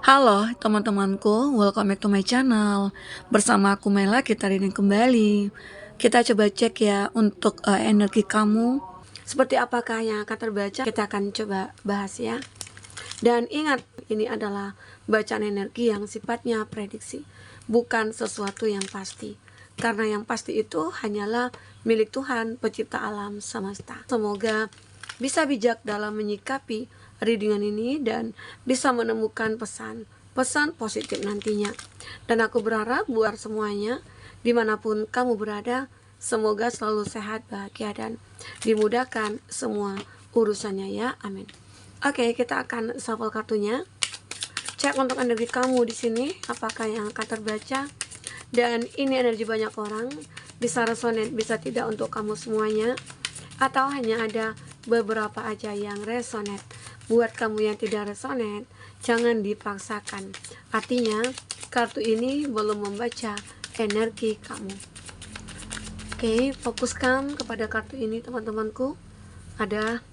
Halo teman-temanku, welcome back to my channel. Bersama aku Mela, kita reading kembali. Kita coba cek ya untuk energi kamu. Seperti apakah yang akan terbaca, kita akan coba bahas ya. Dan ingat, ini adalah bacaan energi yang sifatnya prediksi, bukan sesuatu yang pasti. Karena yang pasti itu hanyalah milik Tuhan, pencipta alam semesta. Semoga bisa bijak dalam menyikapi readingan ini dan bisa menemukan pesan positif nantinya. Dan aku berharap buat semuanya, dimanapun kamu berada, semoga selalu sehat, bahagia, dan dimudahkan semua urusannya ya, amin. Oke, kita akan shuffle kartunya. Cek untuk energi kamu di sini, apakah yang akan terbaca. Dan ini energi banyak orang, bisa resonate, bisa tidak untuk kamu semuanya, atau hanya ada beberapa aja yang resonate. Buat kamu yang tidak resonate, jangan dipaksakan. Artinya, kartu ini belum membaca energi kamu. Oke, fokuskan kepada kartu ini teman-temanku. Ada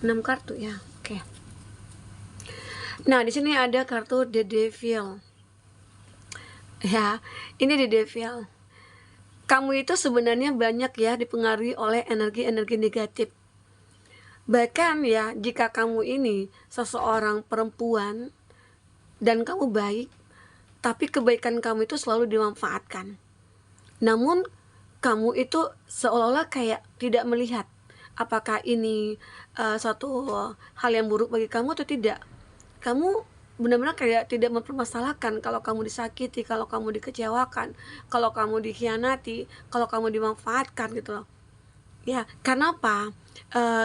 6 kartu ya. Oke. Nah, di sini ada kartu The Devil. Ya, ini The Devil. Kamu itu sebenarnya banyak ya dipengaruhi oleh energi-energi negatif. Bahkan ya, jika kamu ini seseorang perempuan dan kamu baik, tapi kebaikan kamu itu selalu dimanfaatkan. Namun kamu itu seolah-olah kayak tidak melihat apakah ini suatu hal yang buruk bagi kamu atau tidak. Kamu benar-benar kayak tidak mempermasalahkan kalau kamu disakiti, kalau kamu dikecewakan, kalau kamu dikhianati, kalau kamu dimanfaatkan gitu loh. Ya, karena apa?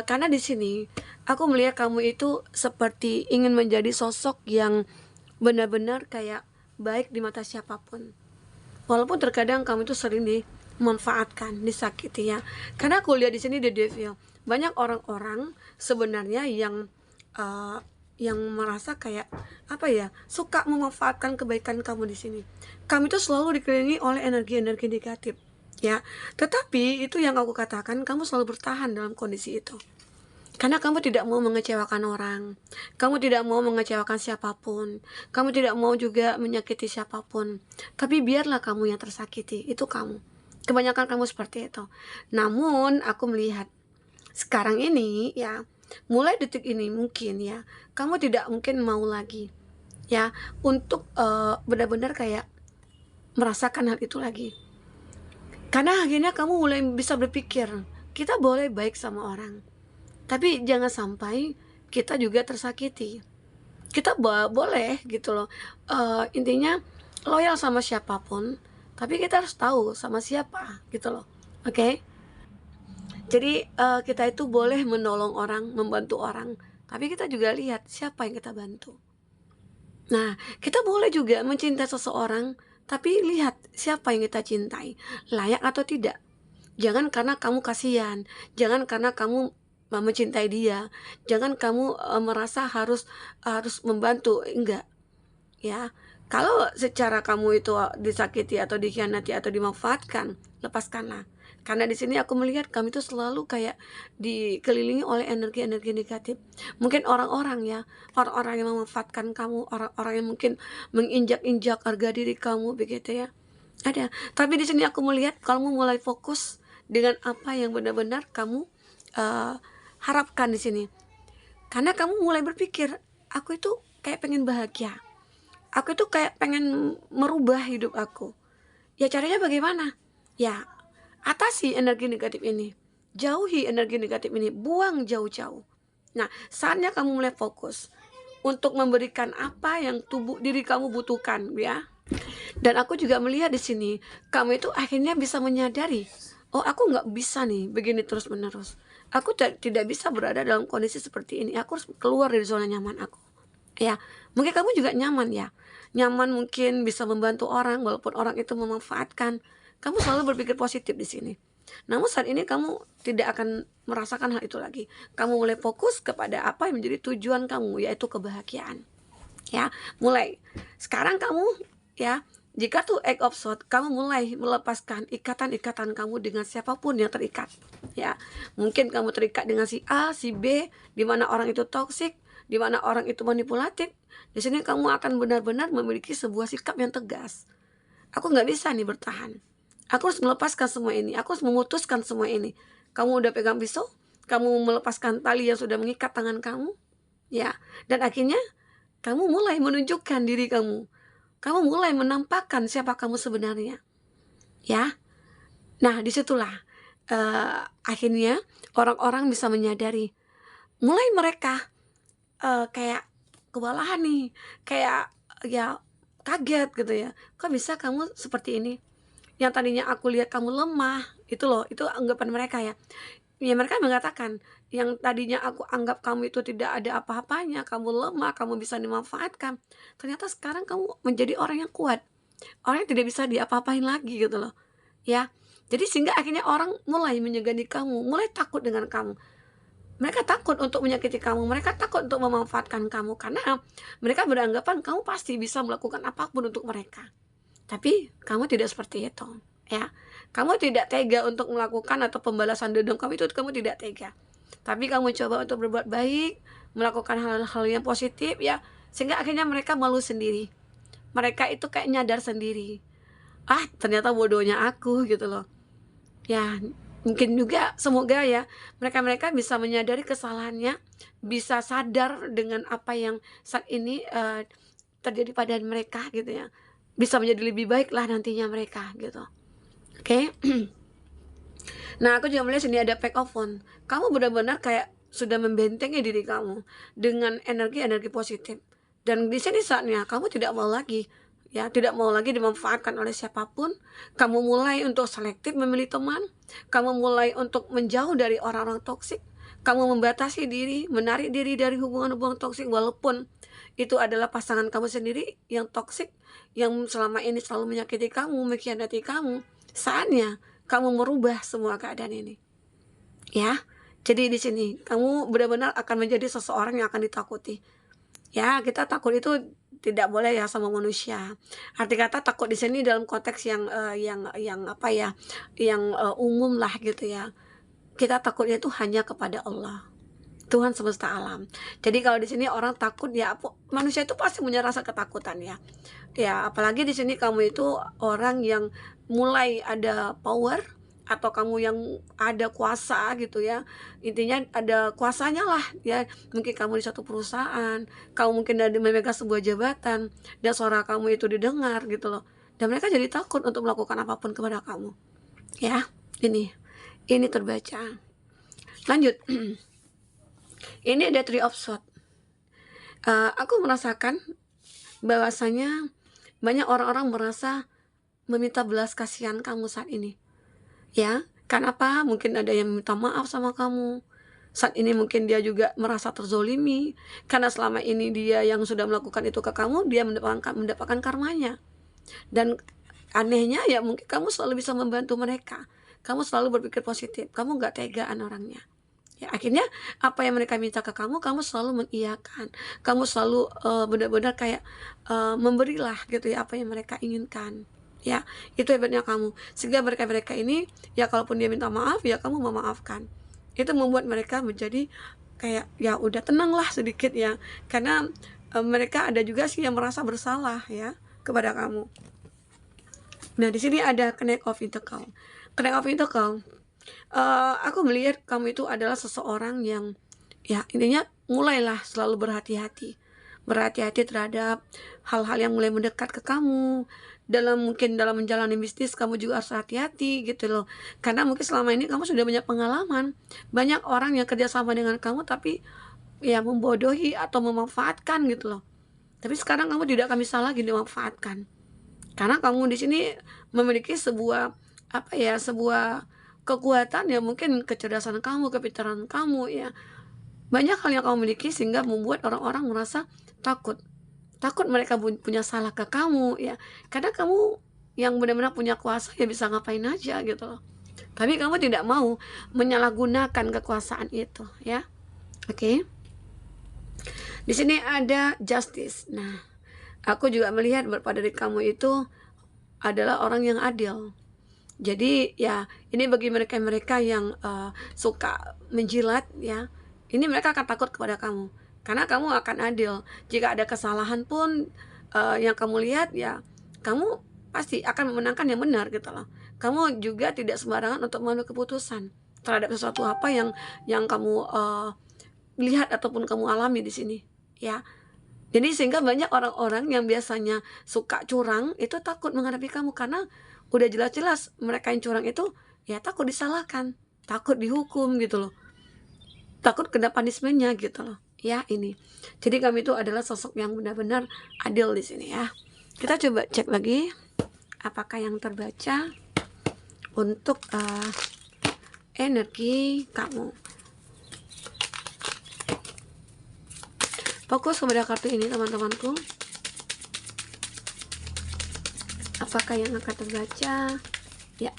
Karena di sini aku melihat kamu itu seperti ingin menjadi sosok yang benar-benar kayak baik di mata siapapun. Walaupun terkadang kamu itu sering dimanfaatkan, disakiti ya. Karena aku lihat di sini The Devil. Banyak orang-orang sebenarnya yang merasa kayak apa ya, suka memanfaatkan kebaikan kamu di sini. Kamu itu selalu dikelilingi oleh energi-energi negatif ya. Tetapi itu yang aku katakan, kamu selalu bertahan dalam kondisi itu. Karena kamu tidak mau mengecewakan orang, kamu tidak mau mengecewakan siapapun, kamu tidak mau juga menyakiti siapapun. Tapi biarlah kamu yang tersakiti, itu kamu. Kebanyakan kamu seperti itu. Namun aku melihat sekarang ini ya, mulai detik ini mungkin ya, kamu tidak mungkin mau lagi ya untuk benar-benar kayak merasakan hal itu lagi. Karena akhirnya kamu mulai bisa berpikir, kita boleh baik sama orang, tapi jangan sampai kita juga tersakiti. Kita boleh gitu loh, intinya loyal sama siapapun, tapi kita harus tahu sama siapa gitu loh. Oke? Jadi kita itu boleh menolong orang, membantu orang, tapi kita juga lihat siapa yang kita bantu. Nah, kita boleh juga mencintai seseorang, tapi lihat siapa yang kita cintai, layak atau tidak. Jangan karena kamu kasihan, jangan karena kamu mencintai dia, jangan kamu merasa harus membantu, enggak ya. Kalau secara kamu itu disakiti atau dikhianati atau dimanfaatkan, lepaskanlah. Karena di sini aku melihat kamu itu selalu kayak dikelilingi oleh energi-energi negatif. Mungkin orang-orang ya, orang-orang yang memanfaatkan kamu, orang-orang yang mungkin menginjak-injak harga diri kamu begitu ya. Ada. Tapi di sini aku melihat kamu mulai fokus dengan apa yang benar-benar kamu harapkan di sini. Karena kamu mulai berpikir, aku itu kayak pengen bahagia. Aku itu kayak pengen merubah hidup aku. Ya caranya bagaimana? Ya, atasi energi negatif ini. Jauhi energi negatif ini, buang jauh-jauh. Nah, saatnya kamu mulai fokus untuk memberikan apa yang tubuh diri kamu butuhkan ya. Dan aku juga melihat di sini, kamu itu akhirnya bisa menyadari, oh aku nggak bisa nih begini terus menerus. Aku tidak bisa berada dalam kondisi seperti ini. Aku harus keluar dari zona nyaman aku. Ya, mungkin kamu juga nyaman ya. Nyaman mungkin bisa membantu orang walaupun orang itu memanfaatkan. Kamu selalu berpikir positif di sini. Namun saat ini kamu tidak akan merasakan hal itu lagi. Kamu mulai fokus kepada apa yang menjadi tujuan kamu, yaitu kebahagiaan. Ya, mulai sekarang kamu ya, jika tuh Eight of Swords, kamu mulai melepaskan ikatan-ikatan kamu dengan siapapun yang terikat. Ya, mungkin kamu terikat dengan si A, si B, di mana orang itu toksik. di mana orang itu manipulatif, di sini kamu akan benar-benar memiliki sebuah sikap yang tegas. Aku nggak bisa nih bertahan. Aku harus melepaskan semua ini. Aku harus memutuskan semua ini. Kamu udah pegang pisau, kamu melepaskan tali yang sudah mengikat tangan kamu, ya. Dan akhirnya kamu mulai menunjukkan diri kamu. Kamu mulai menampakkan siapa kamu sebenarnya, ya. Nah, disitulah akhirnya orang-orang bisa menyadari. Mulai mereka kayak kewalahan nih, kayak ya kaget gitu ya. Kok bisa kamu seperti ini? Yang tadinya aku lihat kamu lemah, itu loh, itu anggapan mereka ya. Ya mereka mengatakan, yang tadinya aku anggap kamu itu tidak ada apa-apanya, kamu lemah, kamu bisa dimanfaatkan. Ternyata sekarang kamu menjadi orang yang kuat. Orang yang tidak bisa diapa-apain lagi gitu loh. Ya. Jadi sehingga akhirnya orang mulai menyegani kamu, mulai takut dengan kamu. Mereka takut untuk menyakiti kamu, mereka takut untuk memanfaatkan kamu karena mereka beranggapan kamu pasti bisa melakukan apapun untuk mereka. Tapi kamu tidak seperti itu, ya. Kamu tidak tega untuk melakukan atau pembalasan dendam kamu itu, kamu tidak tega. Tapi kamu coba untuk berbuat baik, melakukan hal-hal yang positif, ya, sehingga akhirnya mereka malu sendiri. Mereka itu kayak nyadar sendiri. Ah, ternyata bodohnya aku gitu loh. Ya, mungkin juga semoga ya mereka bisa menyadari kesalahannya, bisa sadar dengan apa yang saat ini terjadi pada mereka gitu ya. Bisa menjadi lebih baik lah nantinya mereka gitu. Oke. Nah, aku juga melihat sini ada back of phone. Kamu benar-benar kayak sudah membentengi diri kamu dengan energi-energi positif. Dan di sini saatnya kamu tidak mau lagi, ya, tidak mau lagi dimanfaatkan oleh siapapun. Kamu mulai untuk selektif memilih teman. Kamu mulai untuk menjauh dari orang-orang toksik. Kamu membatasi diri, menarik diri dari hubungan-hubungan toksik walaupun itu adalah pasangan kamu sendiri yang toksik, yang selama ini selalu menyakiti kamu, mengkhianati kamu. Saatnya kamu merubah semua keadaan ini. Ya. Jadi di sini kamu benar-benar akan menjadi seseorang yang akan ditakuti. Ya, kita takut itu tidak boleh ya sama manusia. Arti kata takut di sini dalam konteks yang apa ya? Yang umum lah gitu ya. Kita takutnya itu hanya kepada Allah, Tuhan semesta alam. Jadi kalau di sini orang takut ya, manusia itu pasti punya rasa ketakutan ya. Ya, apalagi di sini kamu itu orang yang mulai ada power atau kamu yang ada kuasa gitu ya. Intinya ada kuasanya lah ya. Mungkin kamu di satu perusahaan, kamu mungkin ada memegang sebuah jabatan dan suara kamu itu didengar gitu loh. Dan mereka jadi takut untuk melakukan apapun kepada kamu. Ya, ini terbaca. Lanjut. Ini ada Three of Swords. Aku merasakan bahwasanya banyak orang-orang merasa meminta belas kasihan kamu saat ini. Ya, kenapa? Mungkin ada yang minta maaf sama kamu. Saat ini mungkin dia juga merasa terzolimi karena selama ini dia yang sudah melakukan itu ke kamu, dia mendapatkan karmanya. Dan anehnya ya mungkin kamu selalu bisa membantu mereka. Kamu selalu berpikir positif. Kamu nggak tegaan orangnya. Ya, akhirnya apa yang mereka minta ke kamu selalu mengiyakan. Kamu selalu benar-benar kayak memberilah gitu ya apa yang mereka inginkan. Ya, itu hebatnya kamu. Sehingga mereka ini ya kalaupun dia minta maaf ya kamu memaafkan. Itu membuat mereka menjadi kayak ya udah tenanglah sedikit ya. Karena mereka ada juga sih yang merasa bersalah ya kepada kamu. Nah, di sini ada Knight of Pentacles. Knight of Pentacles, aku melihat kamu itu adalah seseorang yang ya intinya mulailah selalu berhati-hati terhadap hal-hal yang mulai mendekat ke kamu. Mungkin dalam menjalani bisnis kamu juga harus hati-hati gitu loh. Karena mungkin selama ini kamu sudah banyak pengalaman, banyak orang yang kerjasama dengan kamu tapi ya membodohi atau memanfaatkan gitu loh. Tapi sekarang kamu tidak akan bisa lagi dimanfaatkan. Karena kamu di sini memiliki sebuah sebuah kekuatan ya, mungkin kecerdasan kamu, kepintaran kamu ya. Banyak hal yang kamu miliki sehingga membuat orang-orang merasa takut mereka punya salah ke kamu ya. Karena kamu yang benar-benar punya kuasa ya bisa ngapain aja gitu loh. Tapi kamu tidak mau menyalahgunakan kekuasaan itu ya. Oke. Di sini ada Justice. Nah, aku juga melihat pada diri kamu itu adalah orang yang adil. Jadi ya ini bagi mereka yang suka menjilat ya, ini mereka akan takut kepada kamu karena kamu akan adil. Jika ada kesalahan pun yang kamu lihat, ya kamu pasti akan memenangkan yang benar gitu loh. Kamu juga tidak sembarangan untuk mengambil keputusan terhadap sesuatu apa yang kamu lihat ataupun kamu alami di sini, ya. Jadi sehingga banyak orang-orang yang biasanya suka curang itu takut menghadapi kamu, karena udah jelas-jelas mereka yang curang itu ya takut disalahkan, takut dihukum gitu loh, takut kena punishment-nya gitu loh. Ya ini. Jadi kami itu adalah sosok yang benar-benar adil di sini ya. Kita coba cek lagi apakah yang terbaca untuk energi kamu. Fokus kepada kartu ini teman-temanku. Apakah yang akan terbaca? Ya.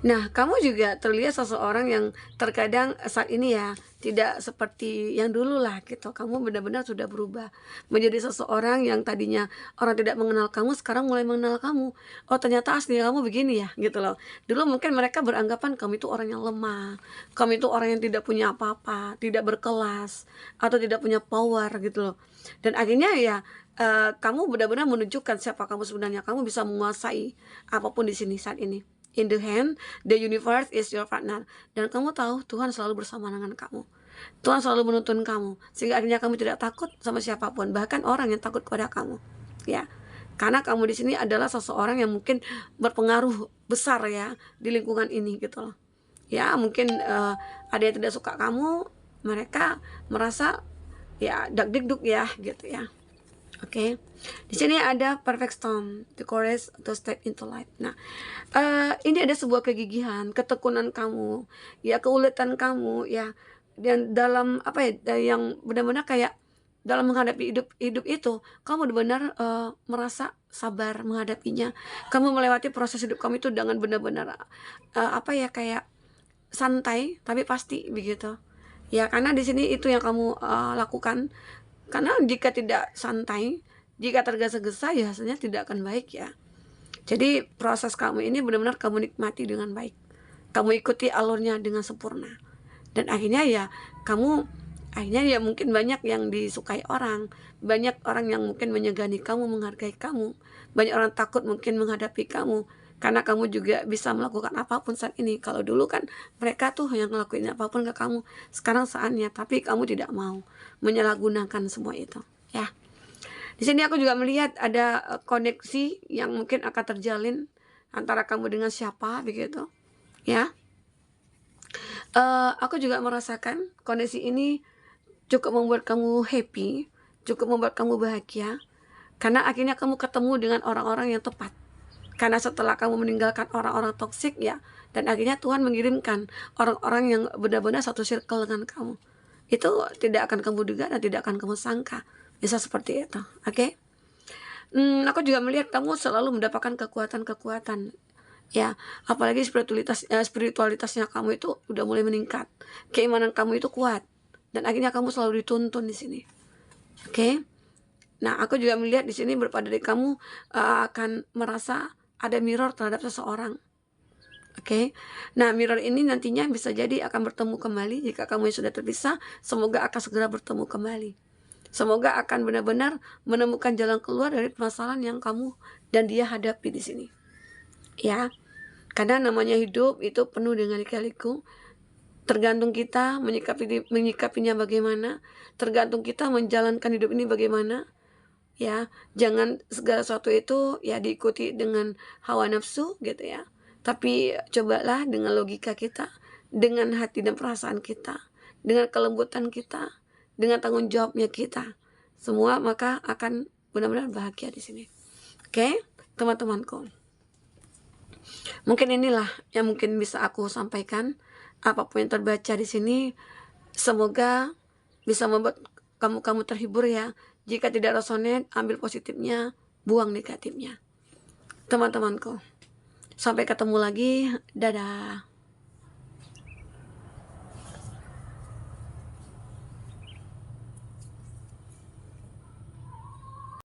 Nah, kamu juga terlihat seseorang yang terkadang saat ini ya tidak seperti yang dulu lah gitu. Kamu benar-benar sudah berubah menjadi seseorang yang tadinya orang tidak mengenal kamu, sekarang mulai mengenal kamu. Oh, ternyata asli kamu begini ya gitu loh. Dulu mungkin mereka beranggapan kamu itu orang yang lemah, kamu itu orang yang tidak punya apa-apa, tidak berkelas, atau tidak punya power gitu loh. Dan akhirnya ya kamu benar-benar menunjukkan siapa kamu sebenarnya. Kamu bisa menguasai apapun di sini saat ini. In the hand, the universe is your partner. Dan kamu tahu Tuhan selalu bersama dengan kamu. Tuhan selalu menuntun kamu, sehingga akhirnya kamu tidak takut sama siapapun, bahkan orang yang takut kepada kamu. Ya, karena kamu di sini adalah seseorang yang mungkin berpengaruh besar ya di lingkungan ini gitu loh. Ya, mungkin ada yang tidak suka kamu, mereka merasa ya dak-dikduk ya gitu ya. Oke, di sini ada perfect storm, the courage to step into light. Nah, ini ada sebuah kegigihan, ketekunan kamu, ya keuletan kamu, ya, dan dalam apa ya, yang benar-benar kayak dalam menghadapi hidup itu, kamu benar-benar merasa sabar menghadapinya. Kamu melewati proses hidup kamu itu dengan benar-benar apa ya, kayak santai tapi pasti begitu. Ya, karena di sini itu yang kamu lakukan. Karena jika tidak santai, jika tergesa-gesa, ya hasilnya tidak akan baik ya. Jadi proses kamu ini benar-benar kamu nikmati dengan baik. Kamu ikuti alurnya dengan sempurna. Dan akhirnya ya mungkin banyak yang disukai orang. Banyak orang yang mungkin menyegani kamu, menghargai kamu. Banyak orang takut mungkin menghadapi kamu, karena kamu juga bisa melakukan apapun saat ini. Kalau dulu kan mereka tuh yang ngelakuin apapun ke kamu, sekarang saatnya, tapi kamu tidak mau menyalahgunakan semua itu ya. Di sini aku juga melihat ada koneksi yang mungkin akan terjalin antara kamu dengan siapa begitu ya. Aku juga merasakan kondisi ini cukup membuat kamu happy, cukup membuat kamu bahagia, karena akhirnya kamu ketemu dengan orang-orang yang tepat. Karena setelah kamu meninggalkan orang-orang toksik ya, dan akhirnya Tuhan mengirimkan orang-orang yang benar-benar satu circle dengan kamu. Itu tidak akan kamu duga dan tidak akan kamu sangka bisa seperti itu. Oke? Aku juga melihat kamu selalu mendapatkan kekuatan-kekuatan. Ya, apalagi spiritualitasnya kamu itu udah mulai meningkat. Keimanan kamu itu kuat, dan akhirnya kamu selalu dituntun di sini. Oke? Nah, aku juga melihat di sini beberapa dari kamu akan merasa ada mirror terhadap seseorang. Oke. Nah, mirror ini nantinya bisa jadi akan bertemu kembali. Jika kamu yang sudah terpisah, semoga akan segera bertemu kembali. Semoga akan benar-benar menemukan jalan keluar dari permasalahan yang kamu dan dia hadapi di sini. Ya. Karena namanya hidup itu penuh dengan lika-liku. Tergantung kita menyikapinya bagaimana, tergantung kita menjalankan hidup ini bagaimana. Ya, jangan segala sesuatu itu ya diikuti dengan hawa nafsu gitu ya. Tapi cobalah dengan logika kita, dengan hati dan perasaan kita, dengan kelembutan kita, dengan tanggung jawabnya kita. Semua maka akan benar-benar bahagia di sini. Oke, teman-temanku. Mungkin inilah yang mungkin bisa aku sampaikan. Apapun yang terbaca di sini, semoga bisa membuat kamu terhibur ya. Jika tidak resonate, ambil positifnya, buang negatifnya. Teman-temanku, sampai ketemu lagi. Dadah.